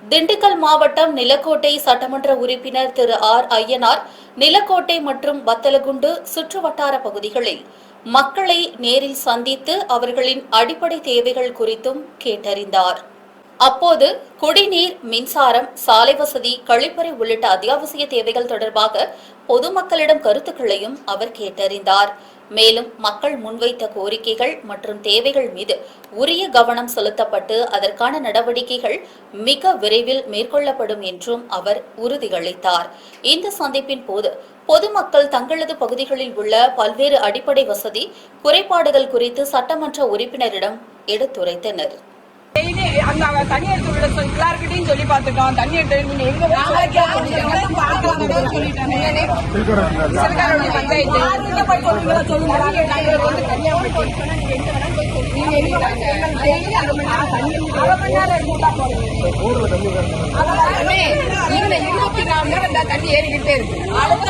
திண்டுக்கல் மாவட்டம் நிலக்கோட்டை சட்டமன்ற உறுப்பினர் திரு ஆர் ஐயனார் நிலக்கோட்டை மற்றும் வத்தலகுண்டு சுற்றுவட்டார பகுதிகளில் மக்களை நேரில் சந்தித்து அவர்களின் அடிப்படை தேவைகள் குறித்தும் கேட்டறிந்தார். அப்போது குடிநீர், மின்சாரம், சாலை வசதி, கழிப்பறை உள்ளிட்ட அத்தியாவசிய தேவைகள் தொடர்பாக பொதுமக்களிடம் கருத்துக்களையும் அவர் கேட்டறிந்தார். மேலும் மக்கள் முன்வைத்த கோரிக்கைகள் மற்றும் தேவைகள் மீது உரிய கவனம் செலுத்தப்பட்டு அதற்கான நடவடிக்கைகள் மிக விரைவில் மேற்கொள்ளப்படும் என்றும் அவர் உறுதியளித்தார். இந்த சந்திப்பின் போது பொதுமக்கள் தங்களது பகுதிகளில் உள்ள பல்வேறு அடிப்படை வசதி குறைபாடுகள் குறித்து சட்டமன்ற உறுப்பினரிடம் எடுத்துரைத்தனர். தண்ணி எடுத்து எல்லாருக்கிட்டையும் சொல்லி பார்த்துட்டோம். தண்ணி எடுத்து நீங்க எங்க தண்ணி ஏறிக்கிட்டே இருக்கு. அடுத்த